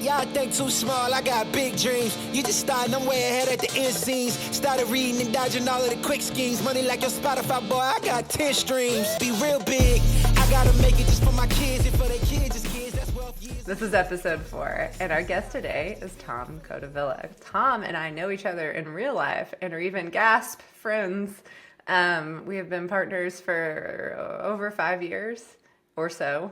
y'all think too small, I got big dreams. You just starting, I'm way ahead at the end scenes. Started reading and dodging all of the quick schemes. Money like your Spotify, boy, I got 10 streams. Be real big, I gotta make it just for my kids and for their kids, just kids, that's wealth years. This is episode 4, and our guest today is Tom Codevilla. Tom and I know each other in real life and are even gasp friends. We have been partners for over 5 years or so.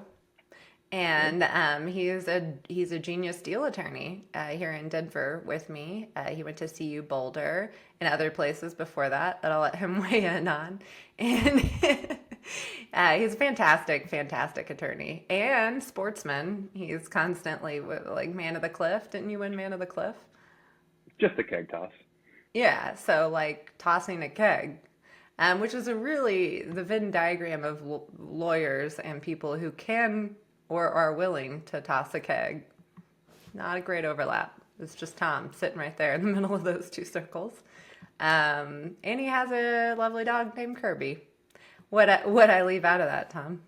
And he's a genius deal attorney here in Denver with me. He went to CU Boulder and other places before that I'll let him weigh in on. And he's a fantastic attorney and sportsman. He's constantly like man of the cliff. Didn't you win man of the cliff? Just a keg toss. Yeah, so like tossing a keg. Which is the Venn diagram of lawyers and people who can or are willing to toss a keg. Not a great overlap. It's just Tom sitting right there in the middle of those two circles. And he has a lovely dog named Kirby. What I leave out of that, Tom?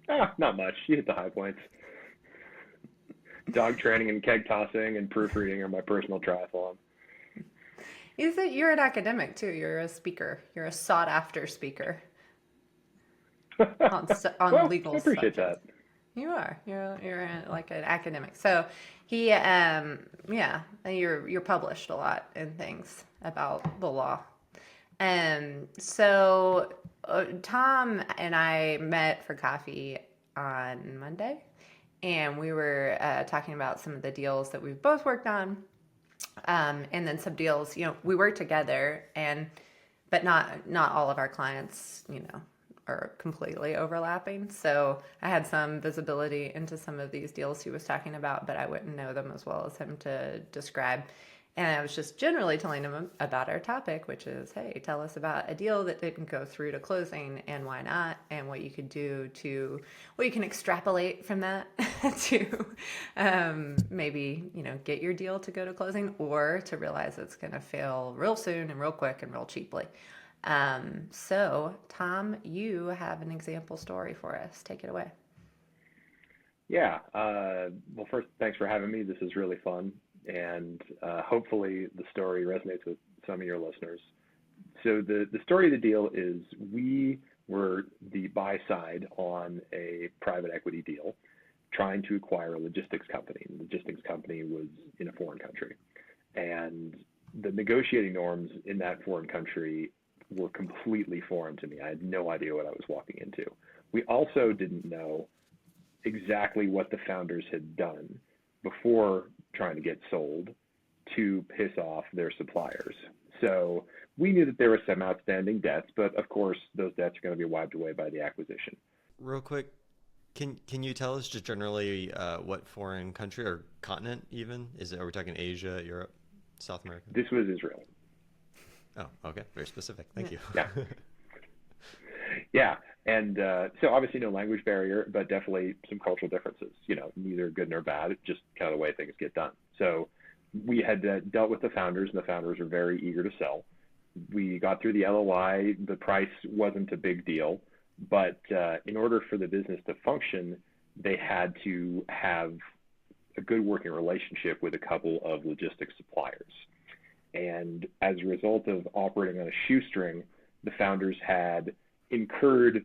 Not much. You hit the high points. Dog training and keg tossing and proofreading are my personal triathlon. You're an academic too. You're a speaker. You're a sought after speaker on well, legal. I appreciate subjects. that. You are. You're like an academic. So you're published a lot in things about the law. So Tom and I met for coffee on Monday, and we were talking about some of the deals that we've both worked on. And then some deals, we work together but not all of our clients, are completely overlapping. So I had some visibility into some of these deals he was talking about, but I wouldn't know them as well as him to describe. And I was just generally telling him about our topic, which is, hey, tell us about a deal that didn't go through to closing and why not, and what you could do what you can extrapolate from that to maybe, get your deal to go to closing or to realize it's going to fail real soon and real quick and real cheaply. So Tom, you have an example story for us. Take it away. Yeah. Well, first, thanks for having me. This is really fun. And hopefully the story resonates with some of your listeners. So the story of the deal is we were the buy side on a private equity deal trying to acquire a logistics company. The logistics company was in a foreign country. And the negotiating norms in that foreign country were completely foreign to me. I had no idea what I was walking into. We also didn't know exactly what the founders had done before trying to get sold to piss off their suppliers. So we knew that there were some outstanding debts, but of course those debts are going to be wiped away by the acquisition. Real quick, can you tell us just generally what foreign country or continent even is it? Are we talking Asia, Europe, South America? This was Israel. Oh, okay. Very specific. Thank you. Yeah. Yeah. And so obviously no language barrier, but definitely some cultural differences, neither good nor bad, just kind of the way things get done. So we had dealt with the founders, and the founders were very eager to sell. We got through the LOI. The price wasn't a big deal, but in order for the business to function, they had to have a good working relationship with a couple of logistics suppliers. And as a result of operating on a shoestring, the founders had incurred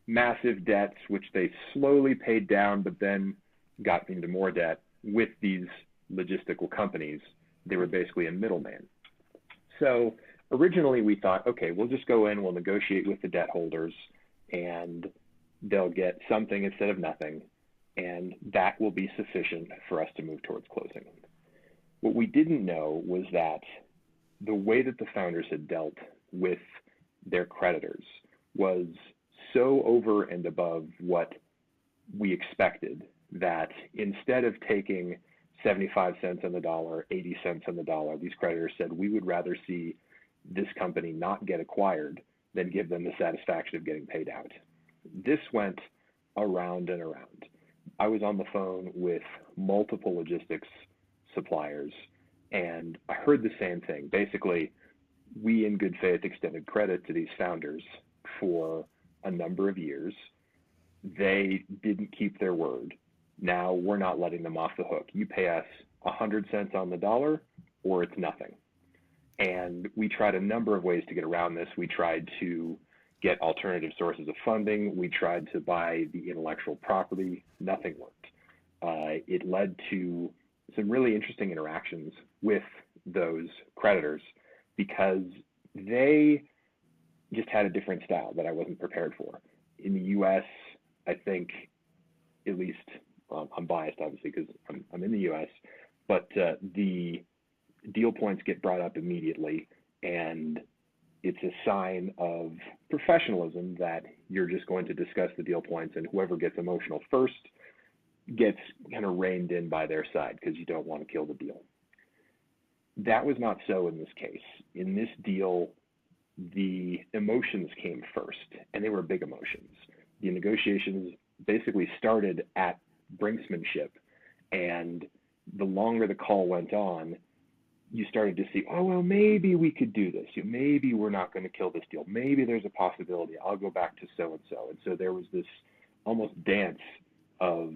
massive debts, which they slowly paid down, but then got into more debt with these logistical companies. They were basically a middleman. So originally we thought, okay, we'll just go in, we'll negotiate with the debt holders, and they'll get something instead of nothing, and that will be sufficient for us to move towards closing. What we didn't know was that the way that the founders had dealt with their creditors was so over and above what we expected that instead of taking 75 cents on the dollar, 80 cents on the dollar, these creditors said, we would rather see this company not get acquired than give them the satisfaction of getting paid out. This went around and around. I was on the phone with multiple logistics suppliers, and I heard the same thing. Basically, we in good faith extended credit to these founders for a number of years. They didn't keep their word. Now we're not letting them off the hook. You pay us 100 cents on the dollar or it's nothing. And we tried a number of ways to get around this. We tried to get alternative sources of funding. We tried to buy the intellectual property. Nothing worked. It led to some really interesting interactions with those creditors because they just had a different style that I wasn't prepared for. In the U.S., I think, at least, I'm biased obviously because I'm in the U.S., but the deal points get brought up immediately, and it's a sign of professionalism that you're just going to discuss the deal points, and whoever gets emotional first gets kind of reined in by their side because you don't want to kill the deal. That was not so in this case. In this deal, the emotions came first, and they were big emotions. The negotiations basically started at brinksmanship, and the longer the call went on, you started to see, oh, well, maybe we could do this. Maybe we're not going to kill this deal. Maybe there's a possibility. I'll go back to so-and-so. And so there was this almost dance of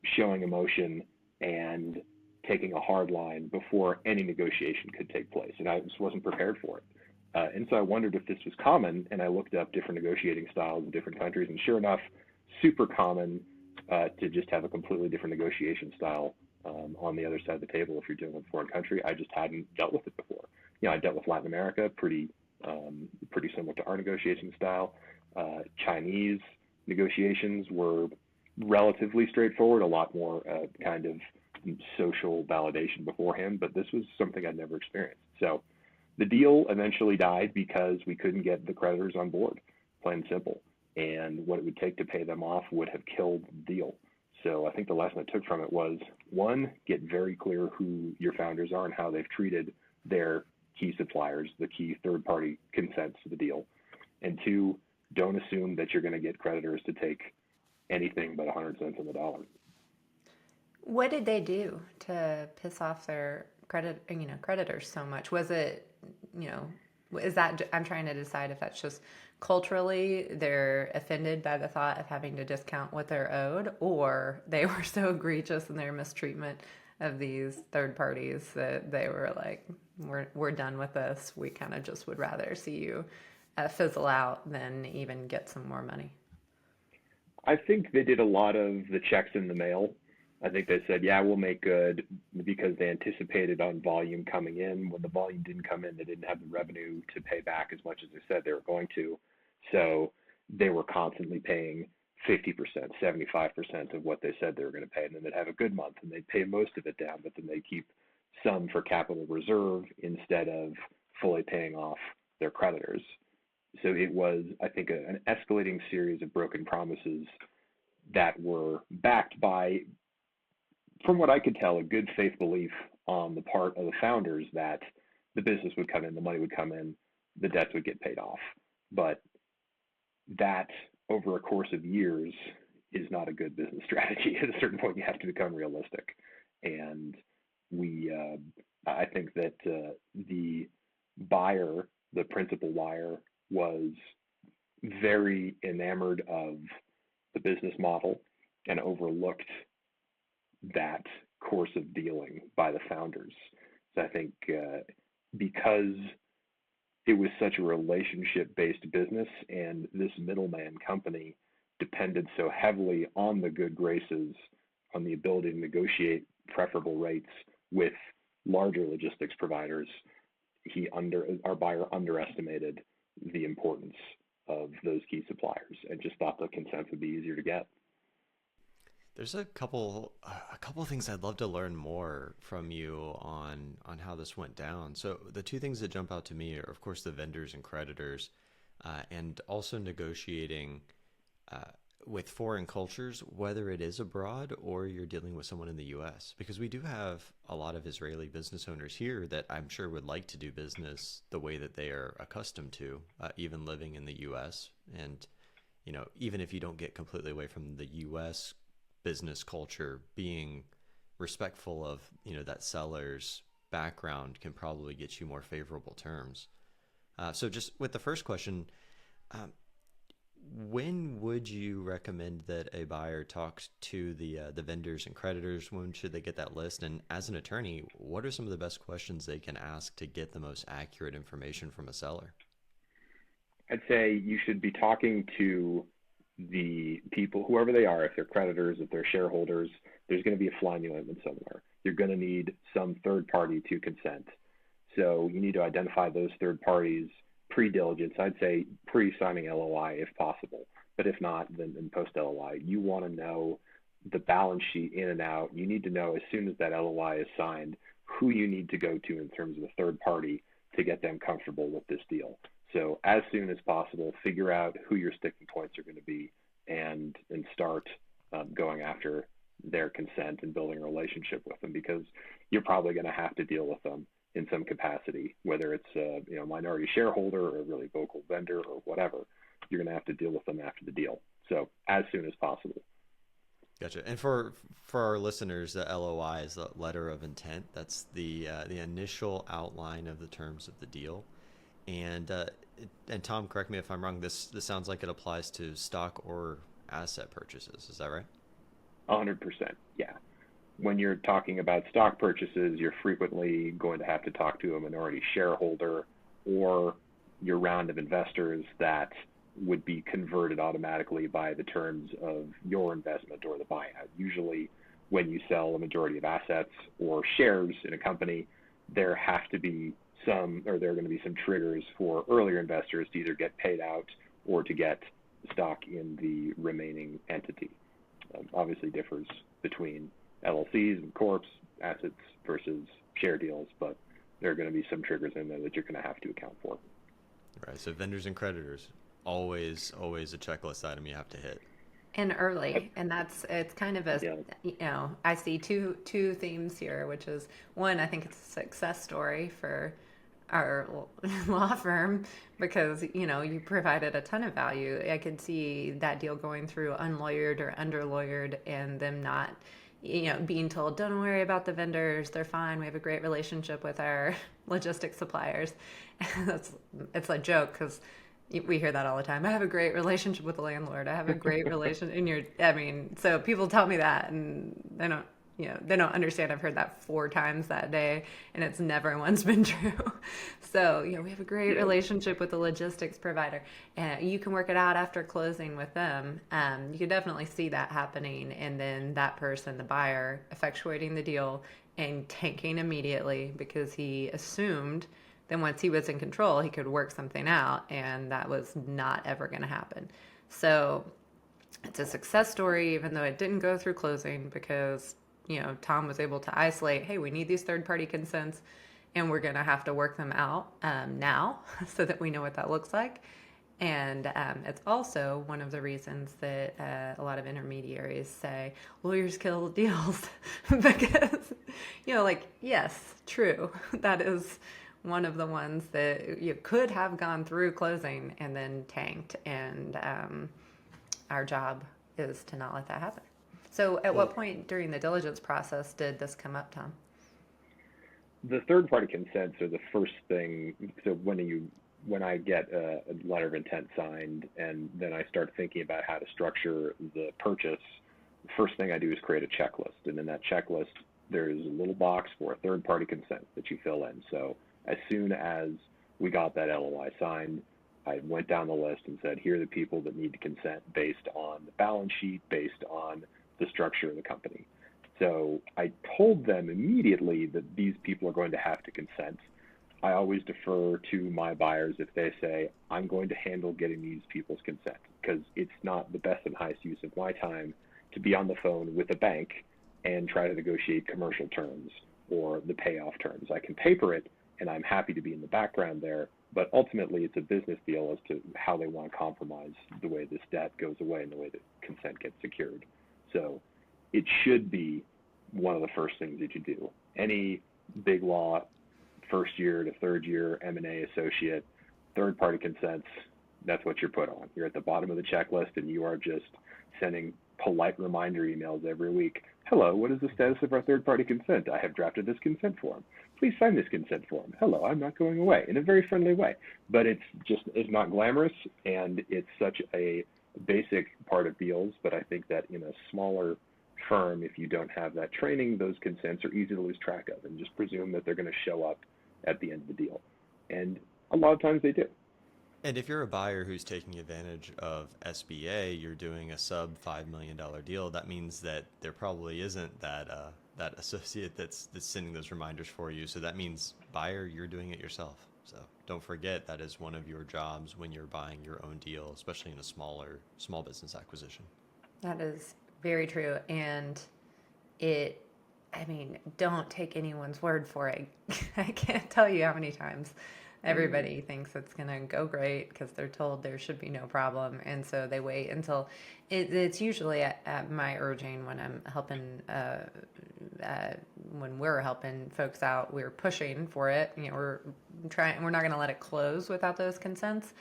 showing emotion and taking a hard line before any negotiation could take place. And I just wasn't prepared for it. And so I wondered if this was common, and I looked up different negotiating styles in different countries, and sure enough, super common to just have a completely different negotiation style on the other side of the table if you're dealing with a foreign country. I just hadn't dealt with it before. I dealt with Latin America, pretty similar to our negotiation style. Chinese negotiations were relatively straightforward, a lot more kind of social validation beforehand, but this was something I'd never experienced. So the deal eventually died because we couldn't get the creditors on board, plain and simple. And what it would take to pay them off would have killed the deal. So I think the lesson I took from it was, one, get very clear who your founders are and how they've treated their key suppliers, the key third-party consents to the deal. And two, don't assume that you're going to get creditors to take anything but 100 cents on the dollar. What did they do to piss off their creditors so much? Was it, is that, I'm trying to decide if that's just culturally they're offended by the thought of having to discount what they're owed, or they were so egregious in their mistreatment of these third parties that they were like, we're done with this. We kind of just would rather see you fizzle out than even get some more money. I think they did a lot of the checks in the mail. I think they said, yeah, we'll make good, because they anticipated on volume coming in. When the volume didn't come in, they didn't have the revenue to pay back as much as they said they were going to. So they were constantly paying 50%, 75% of what they said they were going to pay. And then they'd have a good month and they'd pay most of it down, but then they'd keep some for capital reserve instead of fully paying off their creditors. So it was, I think, an escalating series of broken promises that were backed by, from what I could tell, a good faith belief on the part of the founders that the business would come in, the money would come in, the debts would get paid off. But that, over a course of years, is not a good business strategy. At a certain point, you have to become realistic. And I think that the buyer, the principal buyer, was very enamored of the business model and overlooked that course of dealing by the founders. So I think because it was such a relationship-based business and this middleman company depended so heavily on the good graces, on the ability to negotiate preferable rates with larger logistics providers, our buyer underestimated the importance of those key suppliers and just thought the consents would be easier to get. There's a couple of things I'd love to learn more from you on how this went down. So the two things that jump out to me are, of course, the vendors and creditors, and also negotiating with foreign cultures, whether it is abroad or you're dealing with someone in the U.S. Because we do have a lot of Israeli business owners here that I'm sure would like to do business the way that they are accustomed to, even living in the U.S. And, even if you don't get completely away from the U.S. business culture, being respectful of that seller's background can probably get you more favorable terms. So just with the first question, when would you recommend that a buyer talks to the vendors and creditors? When should they get that list? And as an attorney, what are some of the best questions they can ask to get the most accurate information from a seller? I'd say you should be talking to the people, whoever they are, if they're creditors, if they're shareholders. There's going to be a flying element somewhere. You're going to need some third party to consent. So you need to identify those third parties pre-diligence. I'd say pre-signing LOI if possible, but if not, then post-LOI. You want to know the balance sheet in and out. You need to know as soon as that LOI is signed who you need to go to in terms of a third party to get them comfortable with this deal. So as soon as possible, figure out who your sticking points are going to be and start going after their consent and building a relationship with them, because you're probably going to have to deal with them in some capacity, whether it's a minority shareholder or a really vocal vendor or whatever. You're going to have to deal with them after the deal. So as soon as possible. Gotcha. And for our listeners, the LOI is the letter of intent. That's the initial outline of the terms of the deal. And Tom, correct me if I'm wrong. This sounds like it applies to stock or asset purchases. Is that right? 100%. Yeah. When you're talking about stock purchases, you're frequently going to have to talk to a minority shareholder or your round of investors that would be converted automatically by the terms of your investment or the buyout. Usually when you sell a majority of assets or shares in a company, there are going to be some triggers for earlier investors to either get paid out or to get stock in the remaining entity. Obviously differs between LLCs and corps, assets versus share deals, but there are going to be some triggers in there that you're going to have to account for. Right. So vendors and creditors, always a checklist item you have to hit. And early, and it's kind of I see two themes here, which is one, I think it's a success story for our law firm because, you provided a ton of value. I could see that deal going through unlawyered or underlawyered and them not, being told, don't worry about the vendors. They're fine. We have a great relationship with our logistics suppliers. It's a joke because we hear that all the time. I have a great relationship with the landlord. I have a great so people tell me that and they don't understand. I've heard that 4 times that day and it's never once been true. So, we have a great relationship with the logistics provider and you can work it out after closing with them. You can definitely see that happening. And then that person, the buyer, effectuating the deal and tanking immediately because he assumed then once he was in control, he could work something out, and that was not ever going to happen. So it's a success story, even though it didn't go through closing because, Tom was able to isolate, hey, we need these third-party consents, and we're going to have to work them out now so that we know what that looks like. And it's also one of the reasons that a lot of intermediaries say lawyers kill deals because, yes, true. That is one of the ones that you could have gone through closing and then tanked. And our job is to not let that happen. So at what point during the diligence process did this come up, Tom? The third party consents are the first thing. So when I get a letter of intent signed and then I start thinking about how to structure the purchase, the first thing I do is create a checklist. And in that checklist, there's a little box for a third party consent that you fill in. So as soon as we got that LOI signed, I went down the list and said, here are the people that need to consent based on the balance sheet, based on the structure of the company. So I told them immediately that these people are going to have to consent. I always defer to my buyers if they say, I'm going to handle getting these people's consent, because it's not the best and highest use of my time to be on the phone with a bank and try to negotiate commercial terms or the payoff terms. I can paper it, and I'm happy to be in the background there, but ultimately it's a business deal as to how they want to compromise the way this debt goes away and the way that consent gets secured. So it should be one of the first things that you do. Any big law, first year to third year M&A associate, third party consents, that's what you're put on. You're at the bottom of the checklist and you are just sending polite reminder emails every week. Hello, what is the status of our third party consent? I have drafted this consent form. Please sign this consent form. Hello, I'm not going away, in a very friendly way. But it's not glamorous, and it's such a basic part of deals, but I think that in a smaller firm, if you don't have that training, those consents are easy to lose track of and just presume that they're going to show up at the end of the deal. And a lot of times they do. And if you're a buyer who's taking advantage of SBA, you're doing a sub $5 million deal, that means that there probably isn't that associate that's sending those reminders for you. So that means, buyer, you're doing it yourself. So don't forget that is one of your jobs when you're buying your own deal, especially in a small business acquisition. That is very true. And don't take anyone's word for it. I can't tell you how many times everybody thinks it's going to go great because they're told there should be no problem. And so they wait until it's usually at my urging when I'm helping, when we're helping folks out, we're pushing for it. We're not going to let it close without those consents.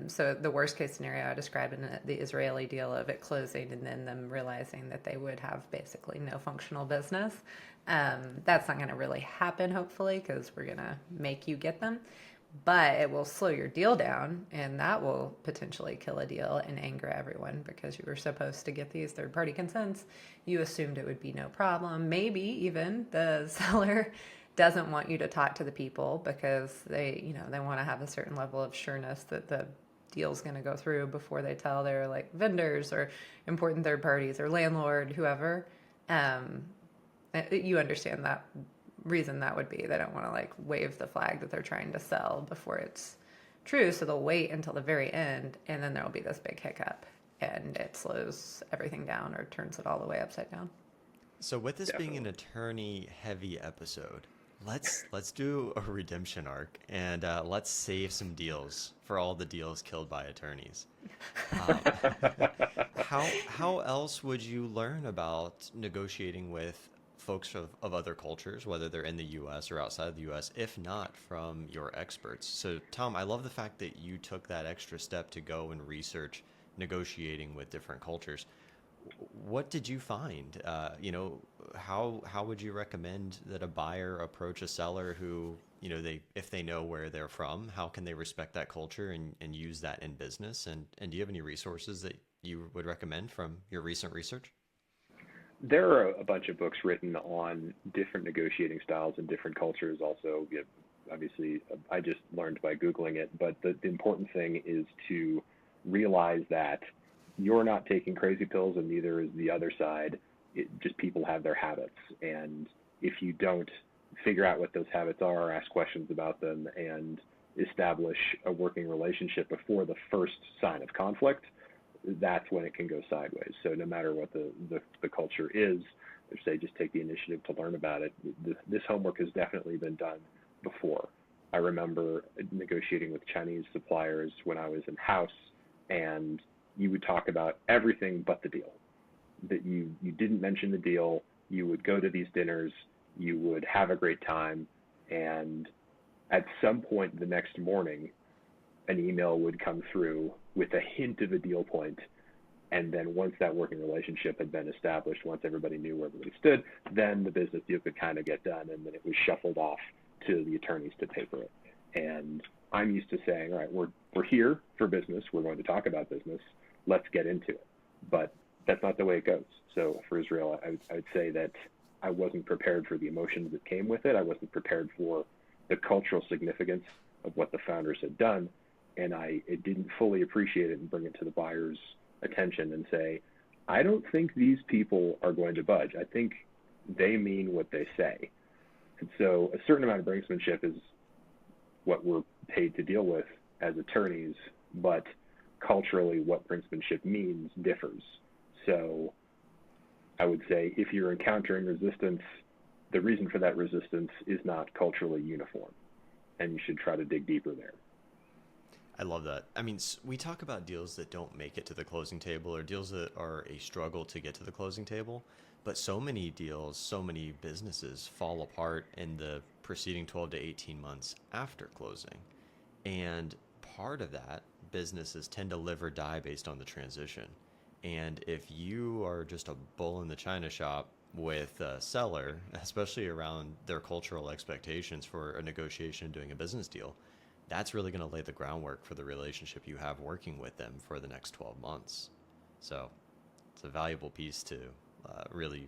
So the worst case scenario I described in the Israeli deal of it closing and then them realizing that they would have basically no functional business. That's not going to really happen, hopefully, because we're going to make you get them. But it will slow your deal down, and that will potentially kill a deal and anger everyone because you were supposed to get these third-party consents. You assumed it would be no problem. Maybe even the seller doesn't want you to talk to the people because they want to have a certain level of sureness that the deal's going to go through before they tell their vendors or important third parties or landlord, whoever. You understand that reason that would be. They don't want to wave the flag that they're trying to sell before it's true. So they'll wait until the very end, and then there'll be this big hiccup, and it slows everything down or turns it all the way upside down. So with this being an attorney-heavy episode, let's do a redemption arc, and let's save some deals for all the deals killed by attorneys. How else would you learn about negotiating with folks of other cultures, whether they're in the U.S. or outside of the U.S., if not from your experts? So, Tom, I love the fact that you took that extra step to go and research negotiating with different cultures. What did you find? How would you recommend that a buyer approach a seller who, if they know where they're from, how can they respect that culture and use that in business? And do you have any resources that you would recommend from your recent research? There are a bunch of books written on different negotiating styles in different cultures. Also, obviously, I just learned by Googling it, but the important thing is to realize that you're not taking crazy pills and neither is the other side. Just people have their habits. And if you don't figure out what those habits are, ask questions about them, and establish a working relationship before the first sign of conflict, that's when it can go sideways. So no matter what the culture is, say just take the initiative to learn about it. This homework has definitely been done before. I remember negotiating with Chinese suppliers when I was in-house, and you would talk about everything but the deal. That you didn't mention the deal, you would go to these dinners, you would have a great time, and at some point the next morning, an email would come through with a hint of a deal point, and then once that working relationship had been established, once everybody knew where everybody stood, then the business deal could kind of get done, and then it was shuffled off to the attorneys to paper it. And I'm used to saying, all right, we're here for business, we're going to talk about business, let's get into it. But that's not the way it goes. So for Israel, I would say that I wasn't prepared for the emotions that came with it. I wasn't prepared for the cultural significance of what the founders had done, and I didn't fully appreciate it and bring it to the buyer's attention and say, I don't think these people are going to budge. I think they mean what they say. And so a certain amount of brinksmanship is what we're paid to deal with as attorneys, but culturally what brinksmanship means differs. So I would say if you're encountering resistance, the reason for that resistance is not culturally uniform, and you should try to dig deeper there. I love that. I mean, we talk about deals that don't make it to the closing table or deals that are a struggle to get to the closing table, but so many deals, so many businesses fall apart in the preceding 12 to 18 months after closing. And part of that, businesses tend to live or die based on the transition. And if you are just a bull in the china shop with a seller, especially around their cultural expectations for a negotiation doing a business deal, that's really going to lay the groundwork for the relationship you have working with them for the next 12 months. So it's a valuable piece to really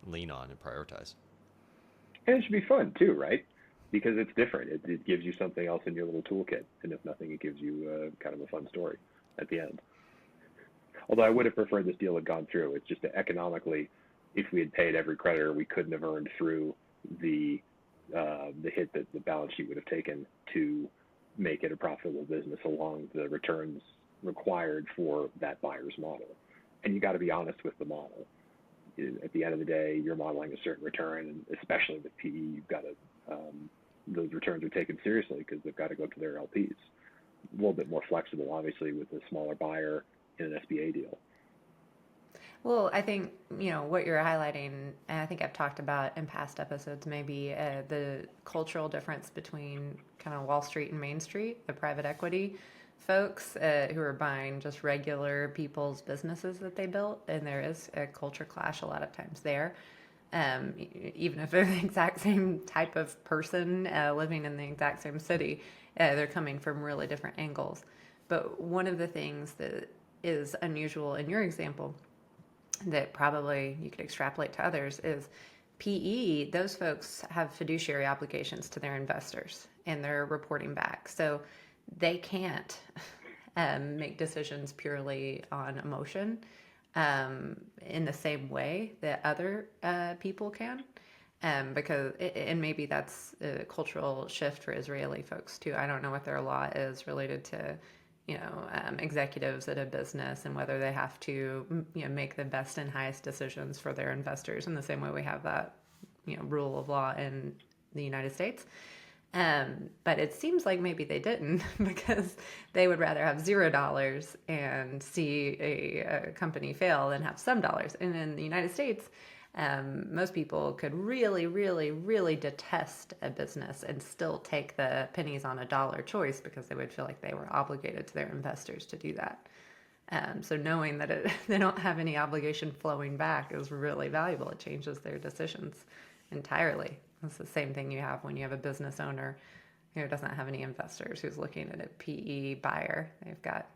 lean on and prioritize. And it should be fun too, right? Because it's different. It gives you something else in your little toolkit. And if nothing, it gives you kind of a fun story at the end. Although I would have preferred this deal had gone through. It's just that economically, if we had paid every creditor, we couldn't have earned through the hit that the balance sheet would have taken to make it a profitable business along the returns required for that buyer's model. And you got to be honest with the model. At the end of the day, you're modeling a certain return, and especially with PE, you've got to those returns are taken seriously because they've got to go to their LPs. A little bit more flexible, obviously, with a smaller buyer in an SBA deal. Well, I think, what you're highlighting, and I think I've talked about in past episodes, maybe the cultural difference between kind of Wall Street and Main Street, the private equity folks who are buying just regular people's businesses that they built. And there is a culture clash a lot of times there. Even if they're the exact same type of person living in the exact same city, they're coming from really different angles. But one of the things that is unusual in your example that probably you could extrapolate to others is PE, those folks have fiduciary obligations to their investors and they're reporting back. So they can't make decisions purely on emotion in the same way that other people can. And maybe that's a cultural shift for Israeli folks too. I don't know what their law is related to executives at a business and whether they have to, make the best and highest decisions for their investors in the same way we have that, rule of law in the United States. But it seems like maybe they didn't because they would rather have $0 and see a company fail than have some dollars. And in the United States, most people could really, really, really detest a business and still take the pennies on a dollar choice because they would feel like they were obligated to their investors to do that. So knowing that they don't have any obligation flowing back is really valuable. It changes their decisions entirely. It's the same thing you have when you have a business owner who doesn't have any investors, who's looking at a PE buyer. They've got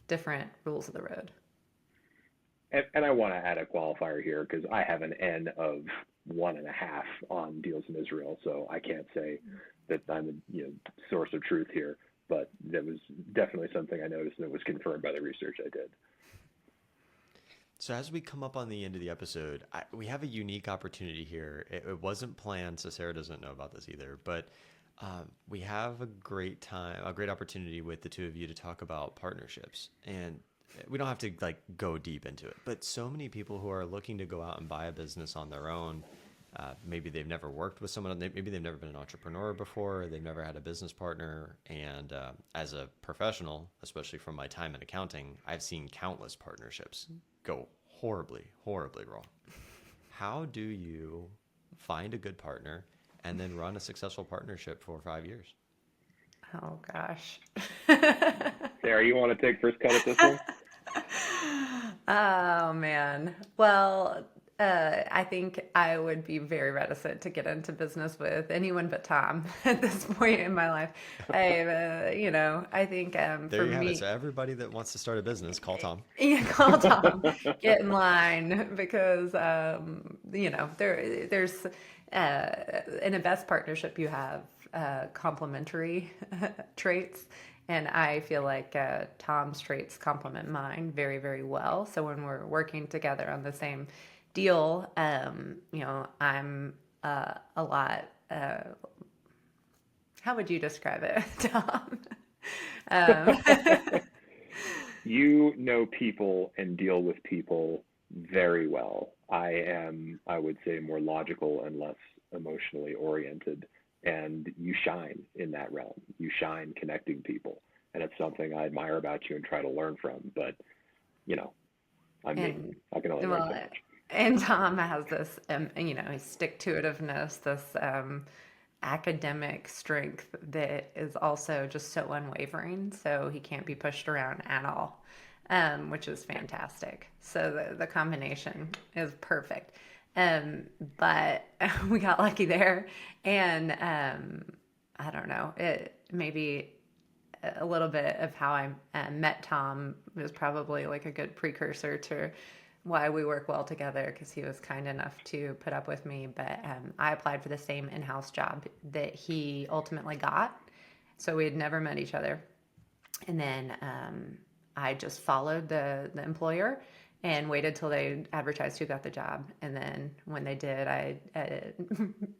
different rules of the road. And I want to add a qualifier here because I have an N of 1.5 on deals in Israel, so I can't say that I'm the source of truth here. But that was definitely something I noticed, and it was confirmed by the research I did. So as we come up on the end of the episode, we have a unique opportunity here. It wasn't planned, so Sara doesn't know about this either. But we have a great opportunity with the two of you to talk about partnerships. And we don't have to go deep into it. But so many people who are looking to go out and buy a business on their own, maybe they've never worked with someone, maybe they've never been an entrepreneur before, or they've never had a business partner. And as a professional, especially from my time in accounting, I've seen countless partnerships go horribly, horribly wrong. How do you find a good partner and then run a successful partnership for 5 years? Oh, gosh. Sara, you want to take first cut at this one? Oh, man. Well, I think I would be very reticent to get into business with anyone but Tom at this point in my life. I think there you have it. So everybody that wants to start a business, call Tom. Yeah, call Tom. Get in line because there's in a best partnership you have complementary traits. And I feel like Tom's traits complement mine very, very well. So when we're working together on the same deal, I'm a lot. How would you describe it, Tom? You know people and deal with people very well. I am, I would say, more logical and less emotionally oriented. And you shine in that realm. You shine connecting people. And it's something I admire about you and try to learn from. But, I can only learn so much. And Tom has this, his stick-to-itiveness, this academic strength that is also just so unwavering. So he can't be pushed around at all, which is fantastic. So the combination is perfect. But we got lucky there. And I don't know, maybe a little bit of how I met Tom was probably like a good precursor to why we work well together, because he was kind enough to put up with me. But I applied for the same in-house job that he ultimately got. So we had never met each other. And then I just followed the employer and waited till they advertised who got the job. And then when they did, I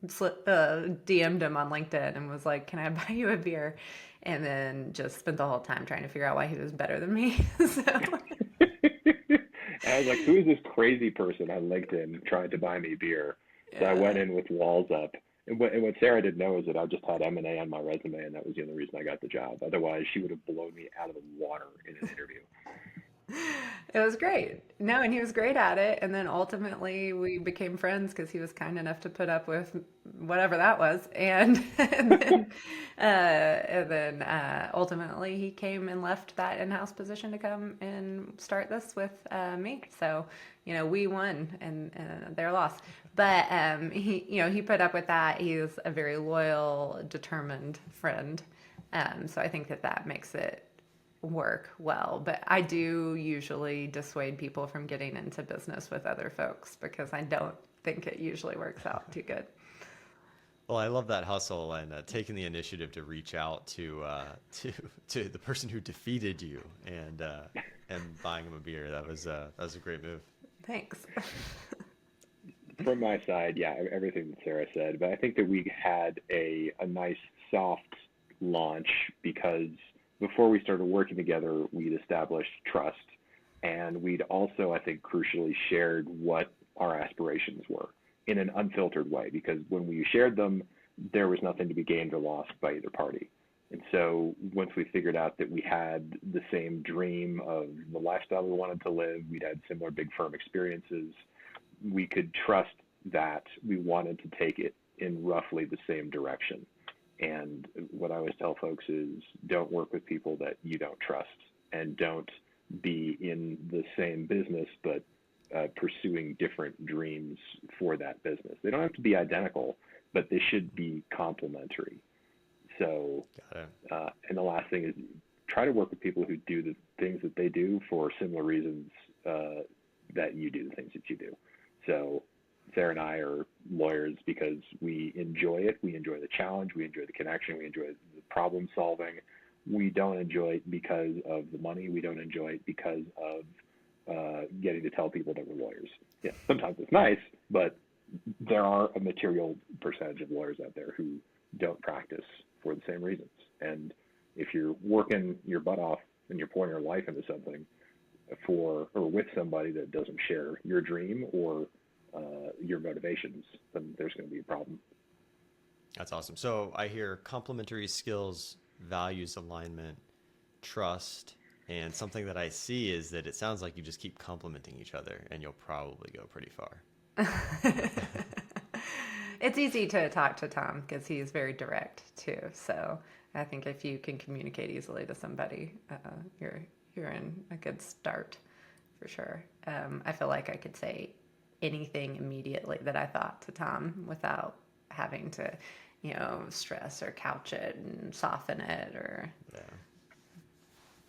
DM'd him on LinkedIn and was like, can I buy you a beer? And then just spent the whole time trying to figure out why he was better than me. So. I was like, who is this crazy person on LinkedIn trying to buy me beer? So I went in with walls up. And what Sara didn't know is that I just had M&A on my resume, and that was the only reason I got the job. Otherwise, she would have blown me out of the water in an interview. It was great. No, and he was great at it. And then ultimately we became friends because he was kind enough to put up with whatever that was. And then ultimately he came and left that in-house position to come and start this with me. So, we won and their loss. But he put up with that. He's a very loyal, determined friend. So I think that makes it work well. But I do usually dissuade people from getting into business with other folks because I don't think it usually works out too good. Well, I love that hustle and taking the initiative to reach out to the person who defeated you and buying him a beer. That was a great move. Thanks. From my side, yeah, everything that Sara said, but I think that we had a nice soft launch because before we started working together, we'd established trust, and we'd also, I think, crucially shared what our aspirations were in an unfiltered way, because when we shared them, there was nothing to be gained or lost by either party. And so once we figured out that we had the same dream of the lifestyle we wanted to live, we'd had similar big firm experiences, we could trust that we wanted to take it in roughly the same direction. And what I always tell folks is don't work with people that you don't trust, and don't be in the same business, but pursuing different dreams for that business. They don't have to be identical, but they should be complementary. So, and the last thing is try to work with people who do the things that they do for similar reasons that you do the things that you do. So Sara and I are lawyers because we enjoy it. We enjoy the challenge. We enjoy the connection. We enjoy the problem solving. We don't enjoy it because of the money. We don't enjoy it because of getting to tell people that we're lawyers. Yeah, sometimes it's nice, but there are a material percentage of lawyers out there who don't practice for the same reasons. And if you're working your butt off and you're pouring your life into something for or with somebody that doesn't share your dream or your motivations, then there's going to be a problem. That's awesome. So I hear complementary skills, values alignment, trust, and something that I see is that it sounds like you just keep complimenting each other and you'll probably go pretty far. It's easy to talk to Tom because he's very direct too. So I think if you can communicate easily to somebody, you're in a good start for sure. I feel like I could say anything immediately that I thought to Tom without having to, stress or couch it and soften it or.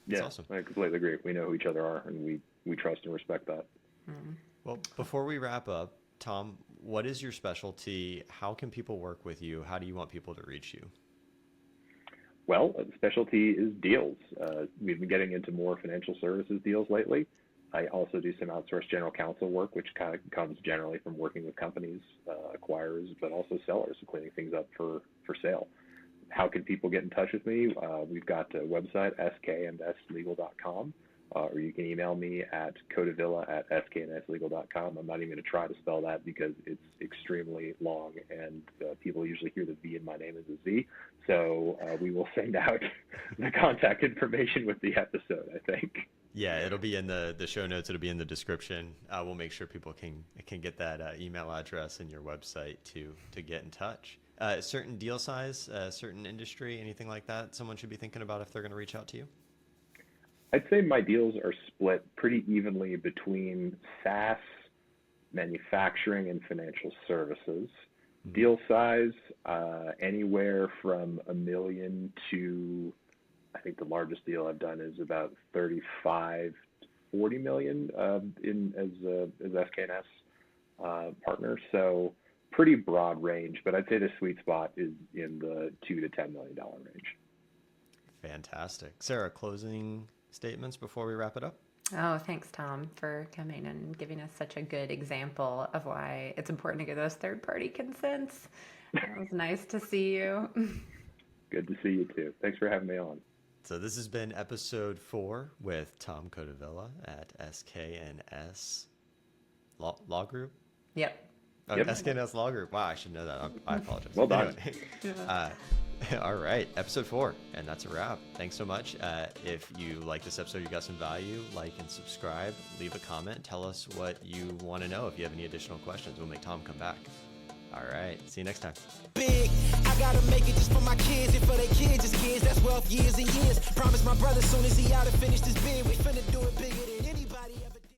Yeah, awesome. I completely agree. We know who each other are, and we trust and respect that. Mm. Well, before we wrap up, Tom, what is your specialty? How can people work with you? How do you want people to reach you? Well, specialty is deals. We've been getting into more financial services deals lately. I also do some outsourced general counsel work, which kind of comes generally from working with companies, acquirers, but also sellers, cleaning things up for sale. How can people get in touch with me? We've got a website, sk&slegal.com, or you can email me at codevilla@sk&slegal.com. I'm not even going to try to spell that because it's extremely long, and people usually hear the V in my name as a Z. So we will send out the contact information with the episode, I think. Yeah, it'll be in the show notes. It'll be in the description. We'll make sure people can get that email address and your website to get in touch. Certain deal size, certain industry, anything like that someone should be thinking about if they're going to reach out to you? I'd say my deals are split pretty evenly between SaaS, manufacturing, and financial services. Deal size, anywhere from $1 million to I think the largest deal I've done is about 35 to 40 million as SK&S partner. So pretty broad range, but I'd say the sweet spot is in the $2 to $10 million range. Fantastic. Sara, closing statements before we wrap it up? Oh, thanks, Tom, for coming and giving us such a good example of why it's important to get those third-party consents. It was nice to see you. Good to see you too. Thanks for having me on. So this has been episode 4 with Tom Codevilla at SK&S Law Group. Yep. Oh, Yep. SK&S Law Group. Wow, I should know that. I apologize. Well done. Anyway, all right, episode 4, and that's a wrap. Thanks so much. If you like this episode, you got some value, like and subscribe, leave a comment, tell us what you want to know. If you have any additional questions, we'll make Tom come back. All right, see you next time. Big, I gotta make it just for my kids and for their kids' kids. That's wealth years and years. Promise my brother soon as he out to finish this bid, we finna do it bigger than